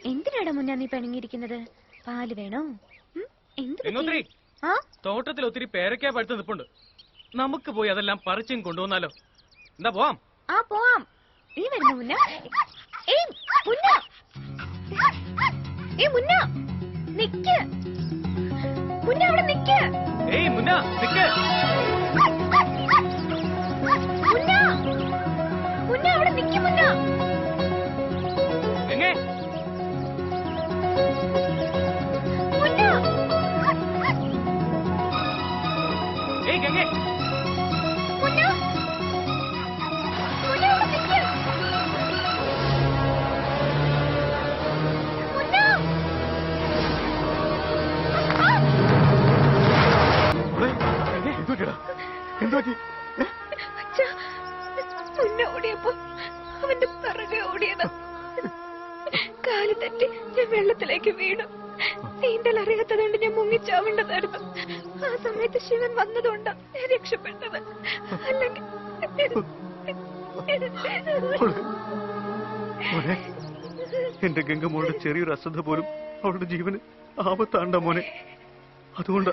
എന്തിനാടാ മുന്നാ നീ പിണങ്ങിയിരിക്കുന്നത്? പാല് വേണോ? തോട്ടത്തിൽ ഒത്തിരി പേരക്കാ പഴുത്ത് നിൽപ്പുണ്ട്. നമുക്ക് പോയി അതെല്ലാം പറിച്ചും കൊണ്ടുവന്നാലോ? എന്താ പോവാം? ആ പോവാം. നീ വരുന്നു മുന്ന? മുന്ന നിക്ക്. മുന്ന അവിടെ നിക്ക്. മുന്ന നിക്ക്. മുന്ന അവിടെ നിക്ക്. മുന്ന എങ്ങേ ഗംഗേ ഓടിയപ്പോ അവന്റെ പിറകെ ഓടിയതാ. കാല് തെറ്റി ഞാൻ വെള്ളത്തിലേക്ക് വീണു. നീന്തൽ അറിയാത്തതുകൊണ്ട് ഞാൻ മുങ്ങിച്ചാവേണ്ടതായിരുന്നു. ആ സമയത്ത് ശിവൻ വന്നതുകൊണ്ടാ ഞാൻ രക്ഷപ്പെട്ടത്. അല്ലെങ്കിൽ എന്റെ ഗംഗമോളുടെ ചെറിയൊരു അശ്രദ്ധ പോലും അവളുടെ ജീവന് ആപത്താണ്ട മോനെ. അതുകൊണ്ട്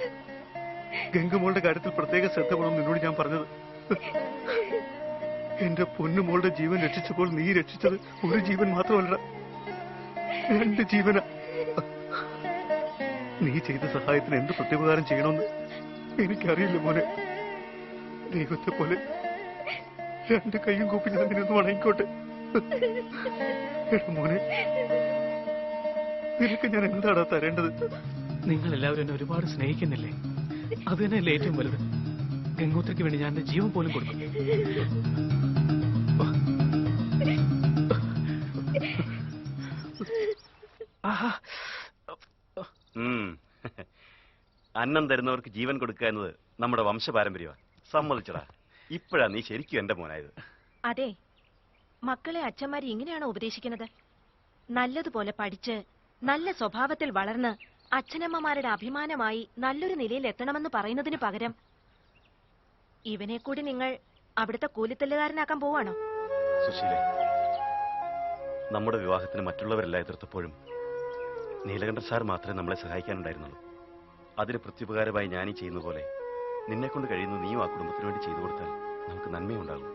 ഗംഗമോളുടെ കാര്യത്തിൽ പ്രത്യേക ശ്രദ്ധ വേണം നിന്നോട് ഞാൻ പറഞ്ഞത്. എന്റെ പൊന്നുമോളുടെ ജീവൻ രക്ഷിച്ചപ്പോൾ നീ രക്ഷിച്ചത് ഒരു ജീവൻ മാത്രമല്ല, 2 ജീവന. നീ ചെയ്ത സഹായത്തിന് എന്ത് പ്രത്യുപകാരം ചെയ്യണമെന്ന് എനിക്കറിയില്ല മോനെ. ദൈവത്തെ പോലെ 2 കൈയും കൂപ്പി ഞാൻ നിന്നൊന്ന് വണങ്ങിക്കോട്ടെ. മോനെ, നിനക്ക് ഞാൻ എന്താടാ തരേണ്ടത്? നിങ്ങൾ എല്ലാവരും എന്നെ ഒരുപാട് സ്നേഹിക്കുന്നില്ലേ? അത് തന്നെയല്ലേ ഏറ്റവും വലുത്. ഗംഗോത്രിക്ക് വേണ്ടി ഞാൻ എന്റെ ജീവൻ പോലും കൊടുക്കും. അന്നം തരുന്നവർക്ക് ജീവൻ കൊടുക്കുക എന്നത് നമ്മുടെ വംശപാരമ്പര്യമാണ്. സമ്മതിച്ചടാ. ഇപ്പോഴാ നീ ശരിക്കും എന്റെ മോനായത്. അതെ, മക്കളെ അച്ഛന്മാര് ഇങ്ങനെയാണോ ഉപദേശിക്കുന്നത്? നല്ലതുപോലെ പഠിച്ച് നല്ല സ്വഭാവത്തിൽ വളർന്ന് അച്ഛനമ്മമാരുടെ അഭിമാനമായി നല്ലൊരു നിലയിൽ എത്തണമെന്ന് പറയുന്നതിന് പകരം ഇവനെ കൂടി നിങ്ങൾ അവിടുത്തെ കൂലിത്തല്ലുകാരനാക്കാൻ പോവാണോ? സുശീലേ, നമ്മുടെ വിവാഹത്തിന് മറ്റുള്ളവരെല്ലാം എതിർത്തപ്പോഴും നീലകണ്ഠൻ സാർ മാത്രമേ നമ്മളെ സഹായിക്കാനുണ്ടായിരുന്നുള്ളൂ. അതിന് പ്രത്യുപകാരമായി ഞാനീ ചെയ്യുന്ന പോലെ നിന്നെക്കൊണ്ട് കഴിയുന്ന നീയും ആ കുടുംബത്തിന് വേണ്ടി ചെയ്തു കൊടുത്താൽ നമുക്ക് നന്മയുണ്ടാകും.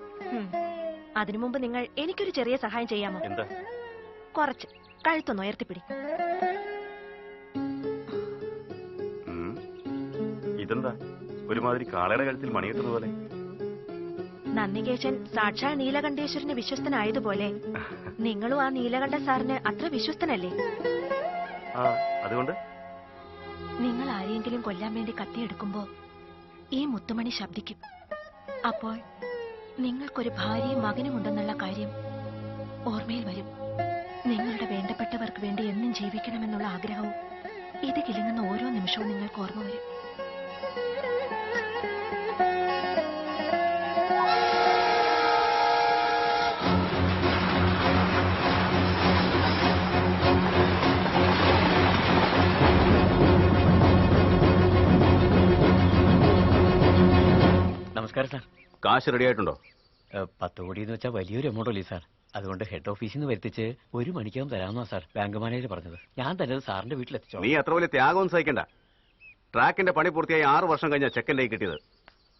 അതിനു മുമ്പ് നിങ്ങൾ എനിക്കൊരു ചെറിയ സഹായം ചെയ്യാമോ? എന്താ? കുറച്ച് കഴുത്തൊന്ന് ഉയർത്തിപ്പിടി. ഇതെന്താ ഒരുമാതിരി കാളയുടെ കഴുത്തിൽ മണിയിട്ടതുപോലെ? നന്ദികേശൻ സാക്ഷാൽ നീലകണ്ഠേശ്വരന് വിശ്വസ്തനായതുപോലെ നിങ്ങളും ആ നീലകണ്ഠ സാറിന് അത്ര വിശ്വസ്തനല്ലേ? അതുകൊണ്ട് നിങ്ങൾ ആരെയെങ്കിലും കൊല്ലാൻ വേണ്ടി കത്തിയെടുക്കുമ്പോ ഈ മുത്തുമണി ശബ്ദിക്കും. അപ്പോൾ നിങ്ങൾക്കൊരു ഭാര്യയും മകനും ഉണ്ടെന്നുള്ള കാര്യം ഓർമ്മയിൽ വരും. നിങ്ങളുടെ വേണ്ടപ്പെട്ടവർക്ക് വേണ്ടി എന്നും ജീവിക്കണമെന്നുള്ള ആഗ്രഹവും ഇത് കിലുങ്ങുന്ന ഓരോ നിമിഷവും നിങ്ങൾക്ക് ഓർമ്മ വരും. നമസ്കാരം സാർ. കാശ് റെഡി ആയിട്ടുണ്ടോ? 10 കോടി എന്ന് വെച്ചാൽ വലിയൊരു എമൗണ്ട് അല്ലേ സാർ? അതുകൊണ്ട് ഹെഡ് ഓഫീസിൽ നിന്ന് വരുത്തിച്ച് 1 മണിക്കകം തരാമെന്നാ സാർ ബാങ്ക് മാനേജർ പറഞ്ഞത്. ഞാൻ തന്നെ സാറിന്റെ വീട്ടിലെത്തിച്ചോ. നീ അത്ര വലിയ ത്യാഗമൊന്നും സഹിക്കണ്ട. ട്രാക്കിന്റെ പണി പൂർത്തിയായി 6 വർഷം കഴിഞ്ഞ ചെക്കൻ്റെ കിട്ടിയത്.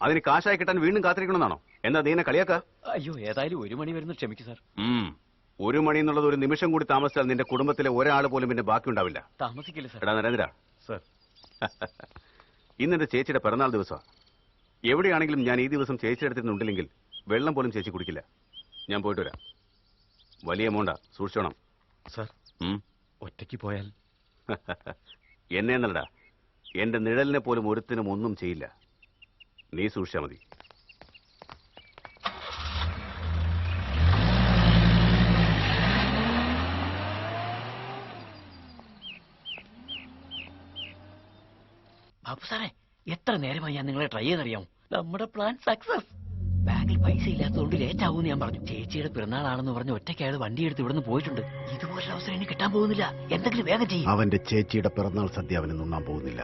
അതിന് കാശായി കിട്ടാൻ വീണ്ടും കാത്തിരിക്കണമെന്നാണോ? എന്നാ നീ എന്നെ കളിയാക്ക? അയ്യോ, ഏതായാലും 1 മണി വരുന്ന ക്ഷമിക്കും സാർ. 1 മണി എന്നുള്ളത് ഒരു നിമിഷം കൂടി താമസിച്ചാൽ നിന്റെ കുടുംബത്തിലെ ഒരാൾ പോലും പിന്നെ ബാക്കി ഉണ്ടാവില്ല. താമസിക്കില്ല സാർ. എടാ നരേന്ദ്ര സാർ, ഇന്നെന്റെ ചേച്ചിയുടെ പിറന്നാൾ ദിവസമാണ്. എവിടെയാണെങ്കിലും ഞാൻ ഈ ദിവസം ചേച്ചിയുടെ അടുത്തിരുന്നുണ്ടില്ലെങ്കിൽ വെള്ളം പോലും ചേച്ചി കുടിക്കില്ല. ഞാൻ പോയിട്ട് വരാം. വലിയ എമൗണ്ടാ, സൂക്ഷിച്ചോണം. സാർ, ഒറ്റയ്ക്ക് പോയാൽ? എന്നെ എന്നല്ലടാ, എന്റെ നിഴലിനെ പോലും ഒരുത്തിനും ഒന്നും ചെയ്യില്ല. നീ സൂക്ഷിച്ചാ മതി. ബാബു സാറേ, എത്ര നേരമായി ഞാൻ നിങ്ങളെ ട്രൈ ചെയ്തറിയാമോ? നമ്മുടെ പ്ലാൻ സക്സസ്. ബാങ്കിൽ പൈസ ഇല്ലാത്തതുകൊണ്ട് ലേറ്റ് ആവുമെന്ന് ഞാൻ പറഞ്ഞു. ചേച്ചിയുടെ പിറന്നാളാണെന്ന് പറഞ്ഞ് ഒറ്റയ്ക്കായത് വണ്ടി എടുത്ത് ഇവിടുന്ന് പോയിട്ടുണ്ട്. ഇതുപോലൊരു അവസരം എനിക്ക് കിട്ടാൻ പോകുന്നില്ല. എന്തെങ്കിലും വേഗം ചെയ്യും. അവന്റെ ചേച്ചിയുടെ പിറന്നാൾ സദ്യ അവന് ഉണ്ണാൻ പോകുന്നില്ല.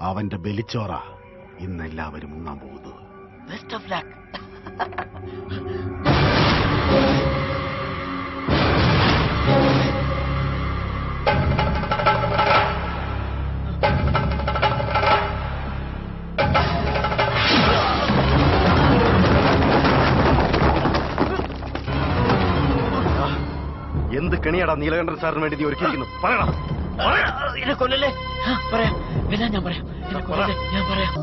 അവന്റെ ബലിച്ചോറ ഇന്ന് എല്ലാവരും ഉണ്ണാൻ പോകുന്നത്. Best of luck. എന്തൊക്കെയാടാ നീലകണ്ഠൻ സാറിന് വേണ്ടി നീ ഒരുക്കിയിരിക്കുന്നു? പറയടാ. എന്നെ കൊല്ലല്ലേ? പറയാം, എല്ലാം ഞാൻ പറയാം. എന്നെ കൊല്ലല്ലേ? ഞാൻ പറയാം.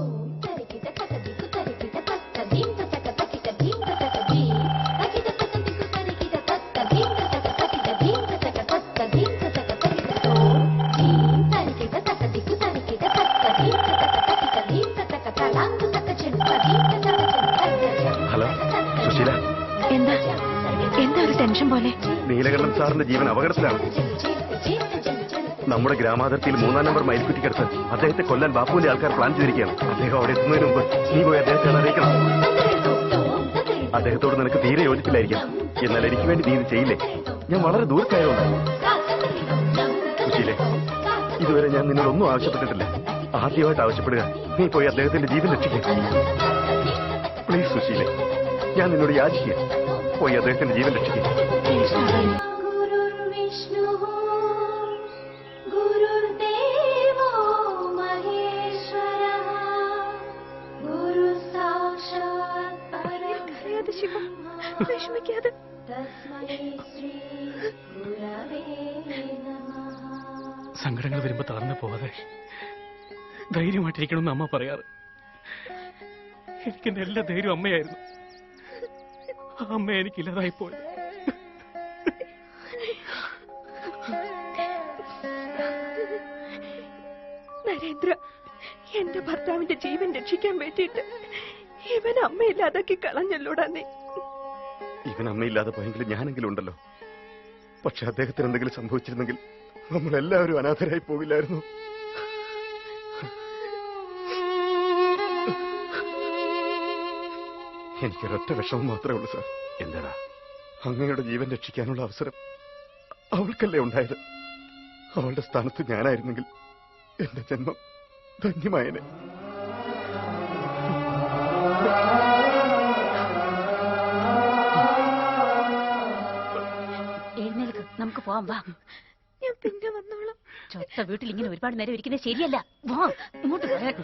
ഹലോ സുശീല, എന്താ എന്താ ഒരു ടെൻഷൻ പോലെ? നീലകണ്ഠൻ സാറിന്റെ ജീവൻ അപകടത്തിലാണ്. നമ്മുടെ ഗ്രാമാതിർത്തിയിൽ 3-ാം നമ്പർ മയിൽക്കുറ്റിക്കടുത്ത് അദ്ദേഹത്തെ കൊല്ലാൻ ബാപ്പുവിന്റെ ആൾക്കാർ പ്ലാൻ ചെയ്തിരിക്കുകയാണ്. അദ്ദേഹം അവിടെ എത്തുന്നതിന് മുമ്പ് നീ പോയി അദ്ദേഹത്തെ അറിയിക്കണം. അദ്ദേഹത്തോട് നിനക്ക് തീരെ യോജിപ്പില്ലായിരിക്കാം, എന്നാൽ എനിക്ക് വേണ്ടി നീ ഇത് ചെയ്യില്ലേ? ഞാൻ വളരെ ദൂരത്തായതുകൊണ്ട്. സുശീലെ, ഇതുവരെ ഞാൻ നിന്നോടൊന്നും ആവശ്യപ്പെട്ടിട്ടില്ല. ആദ്യമായിട്ട് ആവശ്യപ്പെടുക, നീ പോയി അദ്ദേഹത്തിന്റെ ജീവൻ രക്ഷിക്കുക. പ്ലീസ് സുശീലെ, ഞാൻ നിന്നോട് യാചിക്കുക, പോയി അദ്ദേഹത്തിന്റെ ജീവൻ രക്ഷിക്കുക. വിഷമിക്കാതെ. സങ്കടങ്ങൾ വരുമ്പോ തളർന്നു പോവാതെ ധൈര്യമായിട്ടിരിക്കണമെന്ന് അമ്മ പറയാറ്. എനിക്കെന്റെ എല്ലാ ധൈര്യവും അമ്മയായിരുന്നു. ആ അമ്മ എനിക്കില്ലാതായി പോയത്. നരേന്ദ്ര, എന്റെ ഭർത്താവിന്റെ ജീവൻ രക്ഷിക്കാൻ വേണ്ടിയിട്ട് ഇവൻ അമ്മയില്ലാതാക്കി കളഞ്ഞല്ലോടാ നീ. ഇവൻ അമ്മയില്ലാതെ പോയെങ്കിലും ഞാനെങ്കിലും ഉണ്ടല്ലോ. പക്ഷെ അദ്ദേഹത്തിന് എന്തെങ്കിലും സംഭവിച്ചിരുന്നെങ്കിൽ നമ്മളെല്ലാവരും അനാഥരായി പോകില്ലായിരുന്നു. എനിക്കൊരൊറ്റ വിഷമം മാത്രമേ ഉള്ളൂ സാർ. എന്താടാ? അങ്ങയുടെ ജീവൻ രക്ഷിക്കാനുള്ള അവസരം അവൾക്കല്ലേ ഉണ്ടായത്? അവളുടെ സ്ഥാനത്ത് ഞാനായിരുന്നെങ്കിൽ എന്റെ ജന്മം ധന്യമായനെ. എഴുന്നേൽക്ക്, നമുക്ക് പോവാം. വാ, ഞാൻ പിന്നെ വന്നോളാം. ചൊത്ത വീട്ടിൽ ഇങ്ങനെ ഒരുപാട് നേരം ഇരിക്കുന്നത് ശരിയല്ല. വാ, ഇങ്ങോട്ട് വരാൻ.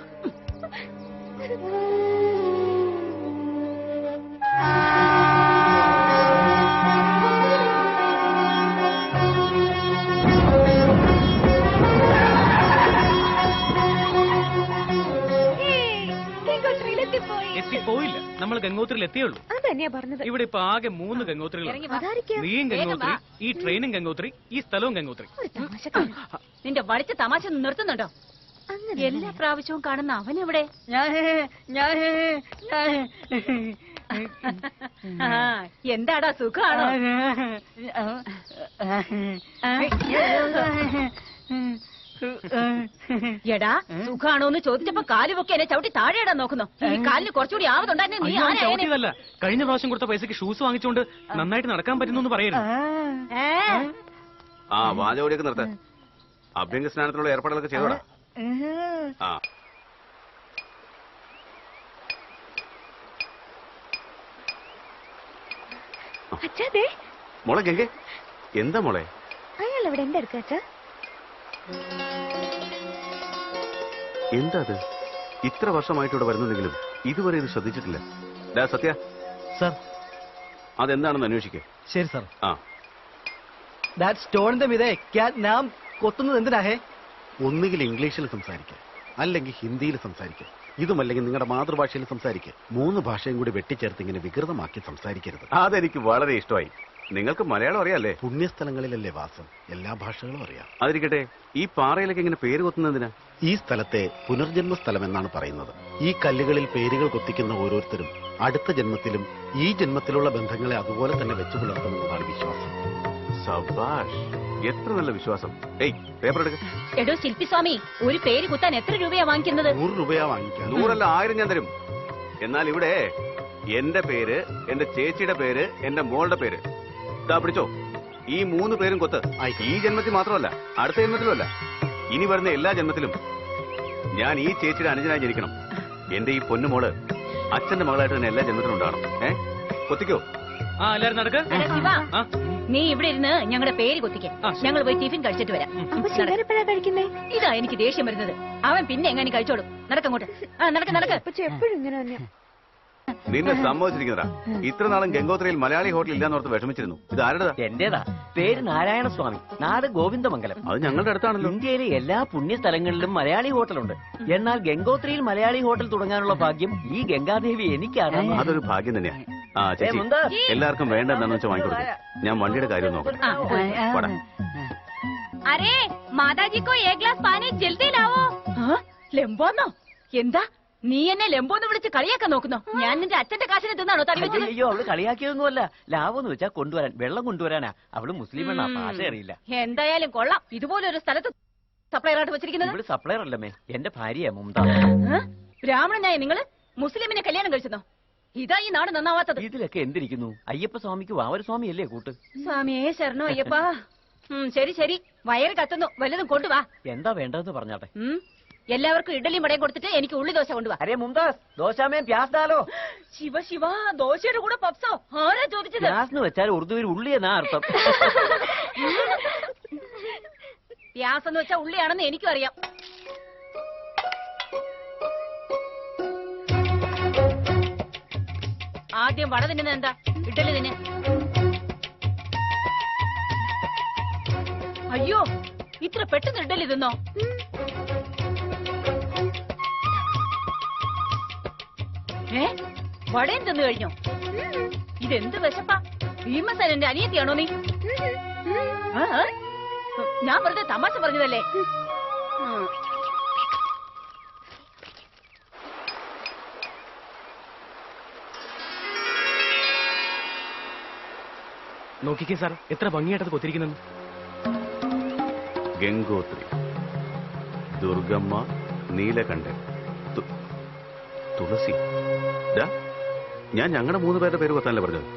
എത്തിപ്പോയില്ല, നമ്മൾ ഗംഗോത്രിയിൽ എത്തിയുള്ളൂ. അതന്നെയാ പറഞ്ഞത്. ഇവിടെ ഇപ്പൊ ആകെ 3 ഗംഗോത്രികളാണ്. നീയും ഗംഗോത്രി, ഈ ട്രെയിനും ഗംഗോത്രി, ഈ സ്ഥലവും ഗംഗോത്രി. നിന്റെ വളിച്ച തമാശ നിർത്തുന്നുണ്ടോ? എല്ലാ പ്രാവശ്യവും കാണുന്ന അവനെവിടെ? എന്താടാ, സുഖാണോ? എടാ, സുഖാണോന്ന് ചോദിച്ചപ്പോ കാല് പൊക്കി എന്നെ ചവിട്ടി താഴെയിടാൻ നോക്കുന്നു. ഈ കാലിന് കുറച്ചുകൂടി ആവതുണ്ടായിരുന്നു. നീ ചവിട്ടിയതല്ല, കഴിഞ്ഞ പ്രാവശ്യം കൊടുത്ത പൈസക്ക് ഷൂസ് വാങ്ങിച്ചുകൊണ്ട് നന്നായിട്ട് നടക്കാൻ പറ്റുന്നു പറയരുത്. ആ വാചകടിയൊക്കെ നിർത്ത. അഭ്യംഗ സ്നാനത്തിലുള്ള ഏർപ്പാടുകളൊക്കെ ചെയ്തോടാ. അച്ഛാ, മോളെ ഗംഗെ, എന്താ മോളെ? അയാൾ അവിടെ എന്തെടുക്ക അച്ഛാ? എന്താ അത്? ഇത്ര വർഷമായിട്ട് ഇവിടെ വരുന്നുണ്ടെങ്കിലും ഇതുവരെ ഇത് ശ്രദ്ധിച്ചിട്ടില്ല. സത്യ സർ, അതെന്താണെന്ന് അന്വേഷിക്കേ. ശരി സർ. ആ, സ്റ്റോണിന്റെ മീതെ നാം കൊത്തുന്നത് എന്തിനാഹേ? ഒന്നുകിൽ ഇംഗ്ലീഷിൽ സംസാരിക്കുക, അല്ലെങ്കിൽ ഹിന്ദിയിൽ സംസാരിക്കുക, ഇതുമല്ലെങ്കിൽ നിങ്ങളുടെ മാതൃഭാഷയിൽ സംസാരിക്കുക. 3 ഭാഷയും കൂടി വെട്ടിച്ചേർത്ത് ഇങ്ങനെ വികൃതമാക്കി സംസാരിക്കരുത്. അതെനിക്ക് വളരെ ഇഷ്ടമായി. നിങ്ങൾക്ക് മലയാളം അറിയാല്ലേ? പുണ്യസ്ഥലങ്ങളിലല്ലേ വാസം, എല്ലാ ഭാഷകളും അറിയാം. അതിരിക്കട്ടെ, ഈ പാറയിലേക്ക് ഇങ്ങനെ പേര് കൊത്തുന്നതിനാ? ഈ സ്ഥലത്തെ പുനർജന്മ സ്ഥലം എന്നാണ് പറയുന്നത്. ഈ കല്ലുകളിൽ പേരുകൾ കൊത്തിക്കുന്ന ഓരോരുത്തരും അടുത്ത ജന്മത്തിലും ഈ ജന്മത്തിലുള്ള ബന്ധങ്ങളെ അതുപോലെ തന്നെ വെച്ചു പുലർത്തുമെന്നതാണ് വിശ്വാസം. സബാഷ്, എത്ര നല്ല വിശ്വാസം. ഏയ്, പേപ്പർ എടുക്ക. എടോ ശില്പിസ്വാമി, ഒരു പേര് കുത്താൻ എത്ര രൂപയാ വാങ്ങിക്കുന്നത്? 100 രൂപയാ വാങ്ങിക്കാം. 100 അല്ല, 1000 ഞാൻ തരും. എന്നാൽ ഇവിടെ എന്റെ പേര്, എന്റെ ചേച്ചിയുടെ പേര്, എന്റെ മോളുടെ പേര് പിടിച്ചോ. ഈ 3 പേരും കൊത്ത്. ഈ ജന്മത്തിൽ മാത്രമല്ല, അടുത്ത ജന്മത്തിലുമല്ല, ഇനി വരുന്ന എല്ലാ ജന്മത്തിലും ഞാൻ ഈ ചേച്ചിയുടെ അനുജനായി ജനിക്കണം. എന്റെ ഈ പൊന്നുമോള് അച്ഛന്റെ മകളായിട്ട് തന്നെ എല്ലാ ജന്മത്തിലും ഉണ്ടാകണം. കൊത്തിക്കോ. എല്ലാരും നടക്ക്. നീ ഇവിടെ ഇരുന്ന് ഞങ്ങളുടെ പേര് കൊത്തിക്ക. ഞങ്ങൾ പോയി ടിഫിൻ കഴിച്ചിട്ട് വരാം. എപ്പോഴാ കഴിക്കുന്നേ? ഇതാ എനിക്ക് ദേഷ്യം വരുന്നത്. അവൻ പിന്നെ എങ്ങനെ കഴിച്ചോളും. നടക്കങ്ങോട്ട്. നടക്ക് നടക്ക്. എപ്പോഴും ഇങ്ങനെ തന്നെയാ. നിന്നെ സമ്മതിച്ചിരിക്കുന്നതാ. ഇത്ര നാളും ഗംഗോത്രിയിൽ മലയാളി ഹോട്ടൽ ഇല്ലാന്നോർത്ത് വിഷമിച്ചിരുന്നു. ഇത് ആരുടെതാ? എന്റേതാ. പേര് നാരായണസ്വാമി, നാട് ഗോവിന്ദമംഗലം. അത് ഞങ്ങളുടെ അടുത്താണല്ലോ. ഇന്ത്യയിലെ എല്ലാ പുണ്യ സ്ഥലങ്ങളിലും മലയാളി ഹോട്ടലുണ്ട്. എന്നാൽ ഗംഗോത്രിയിൽ മലയാളി ഹോട്ടൽ തുടങ്ങാനുള്ള ഭാഗ്യം ഈ ഗംഗാദേവി എനിക്കാണ്. അതൊരു ഭാഗ്യം തന്നെയാ. ആ ചേച്ചി, എല്ലാവർക്കും വേണ്ട എന്താണെന്ന് വെച്ചാൽ വാങ്ങിക്കൊടുക്കും. ഞാൻ വണ്ടിയുടെ കാര്യം നോക്കാം. അരേ മാതാജിക്കോ ഏ ഗ്ലാസ് പാനി ജൽദി ലാവോ. ലെമ്പോന്നോ? എന്താ നീ എന്നെ ലെമ്പോന്ന് വിളിച്ച് കളിയാക്കാൻ നോക്കുന്നോ? ഞാൻ നിന്റെ അച്ഛന്റെ കാശിനെ തിന്നാണോ തടി വെച്ചത്? അയ്യോ, അവള് കളിയാക്കിയൊന്നുമല്ല. ലാവെന്ന് വെച്ചാ കൊണ്ടുവരാൻ, വെള്ളം കൊണ്ടുവരാനാ. അവള് മുസ്ലിം പെണ്ണാ, ഭാഷ അറിയില്ല. എന്തായാലും കൊള്ളാം, ഇതുപോലെ ഒരു സ്ഥലത്ത് സപ്ലൈർ ആയിട്ട് വെച്ചിരിക്കുന്നത്. ഇവിടെ സപ്ലയർ അല്ലമ്മേ, എന്റെ ഭാര്യയാ മുംതാ. ബ്രാഹ്മണനായ നിങ്ങള് മുസ്ലിമിനെ കല്യാണം കഴിച്ചെന്നോ? ഇതാ ഈ നാട് നന്നാവാത്തത്. ഇതിലൊക്കെ എന്തിരിക്കുന്നു? അയ്യപ്പ സ്വാമിക്ക് വാവരസ്വാമി അല്ലേ കൂട്ട്? സ്വാമിയേ ശരണോ അയ്യപ്പ. ശരി ശരി, വയറ് കത്തുന്നു, വല്ലതും കൊണ്ടുവാ. എന്താ വേണ്ടതെന്ന് പറഞ്ഞാട്ടെ. എല്ലാവർക്കും ഇഡലിയും വടയും കൊടുത്തിട്ട് എനിക്ക് ഉള്ളി ദോശ കൊണ്ടുവാ. അരേ മുംതാസ്, ദോശാമേ പ്യാസ് ഡാലോ. ശിവ ശിവ, ദോശയുടെ കൂടെ പപ്സോ? ആരാ ചോദിച്ചത്? പ്യാസ് എന്ന് വെച്ചാൽ ഉറുദുവിൽ ഉള്ളി എന്നാ അർത്ഥം. പ്യാസ് എന്ന് വെച്ചാൽ ഉള്ളിയാണെന്ന് എനിക്കും അറിയാം. ആദ്യം വട തിന്നുന്നത് എന്താ? ഇഡലി തിന്നെ. അയ്യോ, ഇത്ര പെട്ടെന്ന് ഇഡലി തിന്നോ? വടയും തിന്നു കഴിഞ്ഞോ? ഇതെന്ത് വിശപ്പാ? ഭീമസേനന്റെ അനിയത്തിയാണോ നീ? ഞാൻ വെറുതെ തമാശ പറഞ്ഞതല്ലേ. നോക്കിക്കേ സാർ, എത്ര ഭംഗിയായിട്ടത് കൊത്തിരിക്കുന്നു. ഗംഗോത്രി, ദുർഗമ്മ, നീലകണ്ഠൻ, തുളസി. ഞാൻ ഞങ്ങളുടെ 3 പേരുടെ പേര് കൊത്താനല്ലേ പറഞ്ഞത്?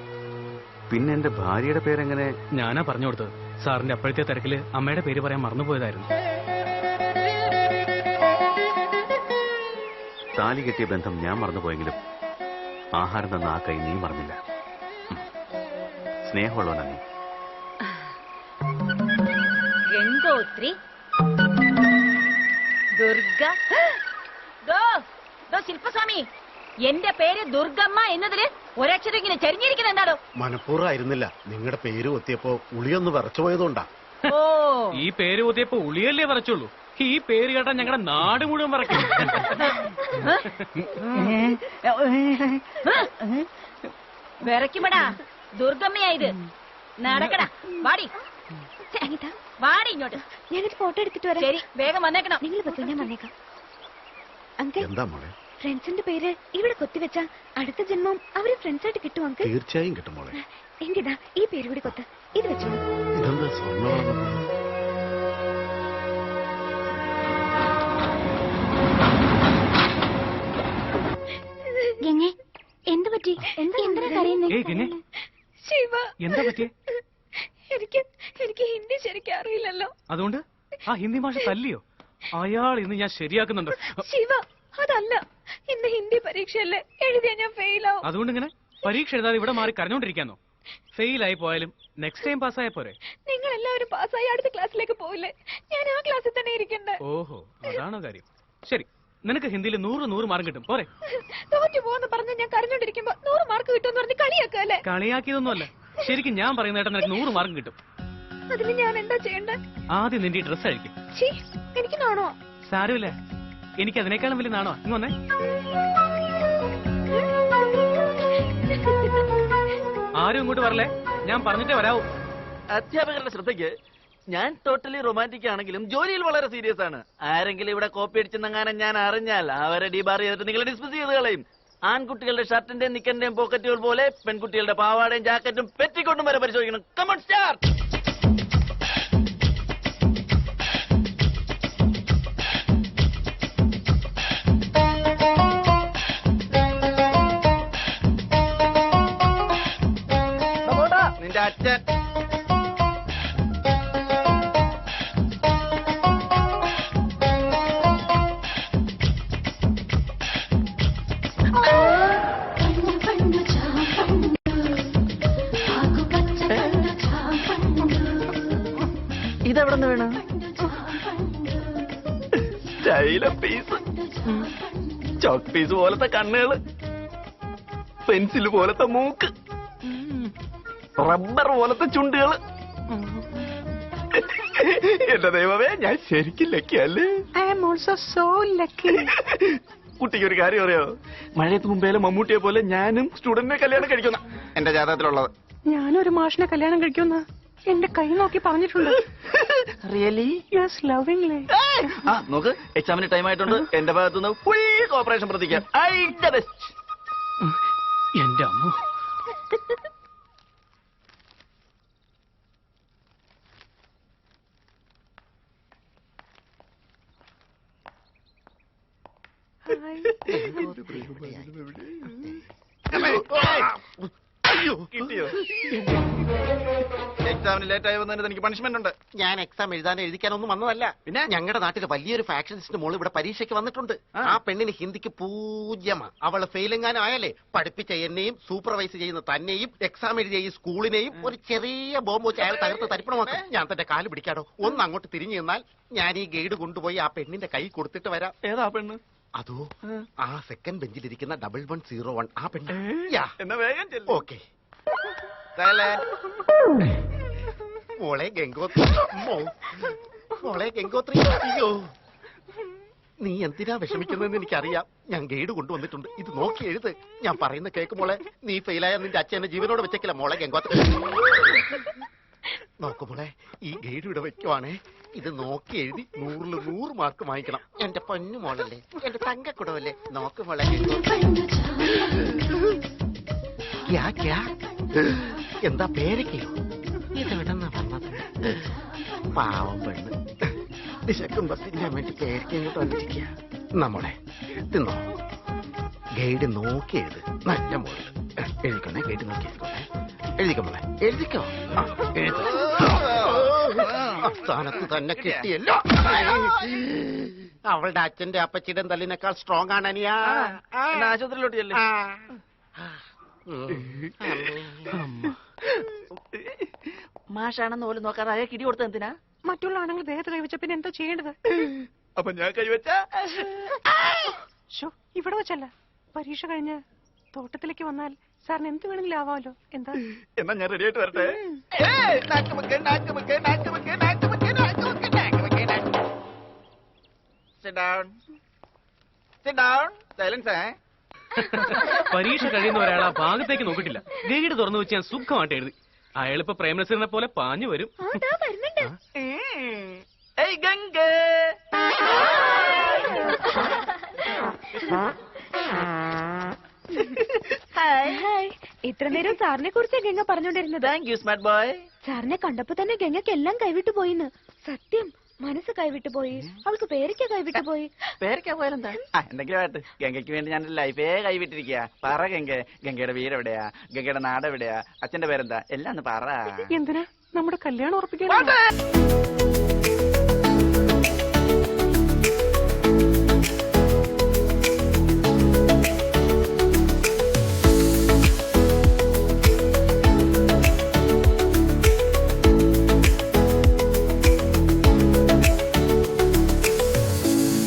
പിന്നെ എന്റെ ഭാര്യയുടെ പേരെങ്ങനെ? ഞാനാ പറഞ്ഞു കൊടുത്തത്. സാറിന്റെ അപ്പോഴത്തെ തിരക്കില് അമ്മയുടെ പേര് പറയാൻ മറന്നുപോയതായിരുന്നു. താലി കെട്ടിയ ബന്ധം ഞാൻ മറന്നുപോയെങ്കിലും ആഹാരം തന്ന ആ കൈ നീ മറന്നില്ല. സ്നേഹമുള്ളവനാ നീ. ഗംഗോത്രി, ദുർഗ, ശില്പസ്വാമി, എന്റെ പേര് ദുർഗമ്മ എന്നതില് ഒരക്ഷരം ഇങ്ങനെ ചരിഞ്ഞിരിക്കുന്നത് എന്താണോ? മനഃപൂർവ്വമായിരുന്നില്ല. നിങ്ങളുടെ പേര് കൊത്തിയപ്പോ ഉളിയൊന്ന് വിറച്ചു പോയതുകൊണ്ടാ. ഓ, ഈ പേര് കൊത്തിയപ്പോ ഉളിയല്ലേ വരച്ചുള്ളൂ. ഈ പേര് കേട്ടാ ഞങ്ങളുടെ നാട് മുഴുവൻ വരയ്ക്കും. വിറയ്ക്കുമടാ, ദുർഗമ്മയായത്. നടക്കടാ, വാടി വാടി ഇങ്ങോട്ട്. ഞാനൊരു ഫോട്ടോ എടുത്തിട്ട് വരാം. ശരി, വേഗം വന്നേക്കണം. നിങ്ങൾ പറ്റും, ഞാൻ വന്നേക്കാം. അങ്കിൾ, എന്താ മോളെ? ഫ്രണ്ട്സിന്റെ പേര് ഇവിടെ കൊത്തിവെച്ച അടുത്ത ജന്മം അവര് ഫ്രണ്ട്സായിട്ട് കിട്ടും അങ്കിൾ. തീർച്ചയായും കിട്ടും മോളെ. എങ്കിതാ ഈ പേര് കൂടി കൊത്ത്. ഇത് വെച്ചോളൂ. ഇതെന്താ സ്വർണ്ണ? ഗംഗേ, എന്ത് പറ്റി? എന്തിനാ കരയുന്നേ? ശിവ, എന്താ പറ്റിയേ? എനിക്ക് ഹിന്ദി ശരിക്കും അറിയില്ലല്ലോ. അതുകൊണ്ട് ആ ഹിന്ദി ഭാഷ തല്ലിയോ? അയാൾ ഇന്ന് ഞാൻ ശരിയാക്കുന്നുണ്ട്. ശിവ, അതല്ല, ഇന്ന് ഹിന്ദി പരീക്ഷയല്ലേ, എഴുതിയാ ഞാൻ ഫെയിലാവും. അതുകൊണ്ട് ഇങ്ങനെ പരീക്ഷ എഴുതാതെ ഇവിടെ മാറി കരഞ്ഞോണ്ടിരിക്കാന്നോ? ഫെയിലായി പോയാലും നെക്സ്റ്റ് ടൈം പാസ്സായ പോരെ? നിങ്ങൾ എല്ലാവരും പാസ്സായി അടുത്ത ക്ലാസ്സിലേക്ക് പോയില്ലേ? ഞാൻ ആ ക്ലാസ്സിൽ തന്നെ ഇരിക്കണ്ടേ? ഓഹോ, അതാണോ കാര്യം? ശരി, നിനക്ക് ഹിന്ദിയിൽ 100 മാർക്ക് കിട്ടും പോരെ? തോറ്റു പോന്ന് പറഞ്ഞ് ഞാൻ കരഞ്ഞോണ്ടിരിക്കുമ്പോ 100 മാർക്ക് കിട്ടുമെന്ന് പറഞ്ഞ് കളിയാക്കല്ലേ? കളിയാക്കിയതൊന്നുമല്ല, ശരിക്കും ഞാൻ പറയുന്ന കേട്ടാ നിനക്ക് 100 മാർക്ക് കിട്ടും. അതിന് ഞാൻ എന്താ ചെയ്യണ്ടേ? ആദ്യം നിന്റെ ഡ്രസ് അഴിക്കും. എനിക്ക് നാണോ? സാരമില്ല, എനിക്ക് അതിനേക്കാളും വലിയ നാണോ. ഇങ്ങൊന്നേ. ആരും ഇങ്ങോട്ട് വരല്ലേ, ഞാൻ പറഞ്ഞിട്ടേ വരാവൂ. അധ്യാപകരുടെ ശ്രദ്ധയ്ക്ക്, ഞാൻ ടോട്ടലി റൊമാൻറ്റിക് ആണെങ്കിലും ജോലിയിൽ വളരെ സീരിയസ് ആണ്. ആരെങ്കിലും ഇവിടെ കോപ്പി അടിച്ചെന്നെങ്ങാനും ഞാൻ അറിഞ്ഞാൽ അവരെ ഡീബാർ ചെയ്തിട്ട് നിങ്ങളെ ഡിസ്മിസ് ചെയ്ത് കളയും. ആൺകുട്ടികളുടെ ഷർട്ടിന്റെയും നിക്കന്റെയും പോക്കറ്റുകൾ പോലെ പെൺകുട്ടികളുടെ പാവാടയും ജാക്കറ്റും പെറ്റിക്കൊണ്ടും വരെ പരിശോധിക്കണം. Come on start. നിന്റെ അച്ഛൻ ഇതെവിടെ നിന്ന് വേണം? സ്റ്റൈല പീസ്, ചോക്ക് പീസ് പോലത്തെ കണ്ണുകള്. പെൻസിൽ പോലത്തെ മൂക്ക്, റബ്ബർ പോലത്തെ ചുണ്ടുകള്. എന്റെ ദൈവമേ, ഞാൻ ശരിക്കും ലക്കിയല്ലേ? I am also so lucky. കുട്ടിക്ക് ഒരു കാര്യം അറിയോ? മഴയത്ത് മുമ്പേലെ മമ്മൂട്ടിയെ പോലെ ഞാനും സ്റ്റുഡന്റിനെ കല്യാണം കഴിക്കുന്ന എന്റെ ജാതകത്തിലുള്ളത്. ഞാനൊരു മാഷിനെ കല്യാണം കഴിക്കുന്ന എന്റെ കൈ നോക്കി പറഞ്ഞിട്ടുണ്ട്. റിയലി? Yes, lovingly. ആ നോക്ക്, എക്സാമിന് ടൈം ആയിട്ടുണ്ട്. എന്റെ ഭാഗത്തുനിന്ന് ഫുൾ കോപ്പറേഷൻ പ്രതീക്ഷിക്കാം. എന്റെ അമ്മ. കിട്ടിയോ? എക്സാമിന് ലേറ്റ് ആയി വന്നതിന് എനിക്ക് പണിഷ്മെന്റ് ഉണ്ട്. ഞാൻ എക്സാം എഴുതിക്കാനൊന്നും വന്നതല്ല. പിന്നെ ഞങ്ങളുടെ നാട്ടിലെ വലിയൊരു ഫാക്ഷനിസ്റ്റ് മോള് ഇവിടെ പരീക്ഷയ്ക്ക് വന്നിട്ടുണ്ട്. ആ പെണ്ണിന് ഹിന്ദിക്ക് പൂജ്യമാ. അവള് ഫെയിലെങ്ങാനും ആയാലേ പഠിപ്പിച്ച എന്നെയും സൂപ്പർവൈസ് ചെയ്യുന്ന തന്നെയും എക്സാം എഴുതിയ ഈ സ്കൂളിനെയും ഒരു ചെറിയ ബോംബ് വെച്ച് അയാൾ തകർത്ത് തരിപ്പണമാക്കും. ഞാൻ തന്റെ കാല് പിടിക്കാടോ. ഒന്ന് അങ്ങോട്ട് തിരിഞ്ഞു നിന്നാൽ ഞാൻ ഈ ഗൈഡ് കൊണ്ടുപോയി ആ പെണ്ണിന്റെ കൈ കൊടുത്തിട്ട് വരാം. ഏതാ പെണ്ണ്? അതോ ആ സെക്കൻഡ് ബെഞ്ചിലിരിക്കുന്ന 1101 ആ പെണ്ണ്. എന്നാ വേഗം ചെല്ലു. ഓക്കെ. മോളെ ഗംഗോത്രി, മോളെ ഗംഗോത്രി. അയ്യോ, നീ എന്തിനാ വിഷമിക്കുന്നതെന്ന് എനിക്കറിയാം. ഞാൻ ഗൈഡ് കൊണ്ടുവന്നിട്ടുണ്ട്. ഇത് നോക്കി എഴുത്. ഞാൻ പറയുന്ന കേക്ക് മോളെ. നീ ഫെയിലായ നിന്റെ അച്ഛനെ ജീവനോട് വെച്ചേക്കില്ല മോളെ ഗംഗോത്രി. നോക്കു മോളെ, ഈ ഗൈഡ് ഇവിടെ വെക്കുവാണേ. ഇത് നോക്കി എഴുതി 100-ൽ 100 മാർക്ക് വാങ്ങിക്കണം. എന്റെ പൊന്നു മോളല്ലേ, എന്റെ തങ്കക്കുടവല്ലേ. നോക്ക് മോളെ. എന്താ പേരൊക്കെയോ? ഇതെവിടെന്നാ വന്നത്? പാവം പെണ്ണ് വിശക്കുമ്പോ തിന്നാൻ വേണ്ടി പേരക്കിങ്ങോട്ട് വന്നിരിക്കുക. നമ്മളെ തിന്നോ. ഗൈഡ് നോക്കി എഴുത്. നല്ല മോള് എഴുതിക്കോണേ. ഗൈഡ് നോക്കി എഴുതിക്കോണേ. എഴുതിക്കോ മോളെ, എഴുതിക്കോ. സ്ഥാനത്ത് തന്നെ കിട്ടിയല്ലോ. അവളുടെ അച്ഛന്റെ അപ്പച്ചിയുടെ തല്ലിനേക്കാൾ സ്ട്രോങ് ആണ് അനിയാ. ആശുപത്രിയിലോട്ട് ചെല്ലേ. മാഷാണെന്ന് പോലും നോക്കാതെ അയാൾ കിടി കൊടുത്തത് എന്തിനാ? മറ്റുള്ള ആണെങ്കിൽ ദേഹത്ത് കൈവച്ച പിന്നെ എന്താ ചെയ്യേണ്ടത്? അപ്പൊ ഞാൻ കൈവച്ച ഇവിടെ വെച്ചല്ല. പരീക്ഷ കഴിഞ്ഞ് തോട്ടത്തിലേക്ക് വന്നാൽ സാറിന് എന്ത് വേണമെങ്കിലും ആവാമല്ലോ. എന്താ? എന്നാ ഞാൻ റെഡി ആയിട്ട് വരട്ടെ. പരീക്ഷ കഴിയുന്ന ഒരാൾ ആ ഭാഗത്തേക്ക് നോക്കിട്ടില്ല. ഗൈഡ് തുറന്നു വെച്ച് ഞാൻ സുഖമായിട്ട് എഴുതി. അയാളിപ്പോ പ്രേമനസറിനെ പോലെ പാഞ്ഞു വരും. ഹായ്. ഇത്ര നേരം സാറിനെ കുറിച്ച് ഗംഗ പറഞ്ഞോണ്ടിരുന്നത്. Thank you smart boy. സാറിനെ കണ്ടപ്പോ തന്നെ ഗംഗയ്ക്ക് എല്ലാം കൈവിട്ടു പോയിന്ന്. സത്യം, മനസ്സ് കൈവിട്ടു പോയി. അവൾക്ക് പേരയ്ക്ക കൈവിട്ടു പോയി. പേരൊക്കെ പോയാലെന്താ? എന്തെങ്കിലും ആയിട്ട് ഗംഗയ്ക്ക് വേണ്ടി ഞാൻ ലൈഫേ കൈവിട്ടിരിക്കുക. പറ ഗംഗയുടെ വീട് എവിടെയാ? ഗംഗയുടെ നാട് എവിടെയാ? അച്ഛന്റെ പേരെന്താ? എല്ലാം ഒന്ന് പറ. എന്തിനാ? നമ്മുടെ കല്യാണം ഉറപ്പിക്കാൻ.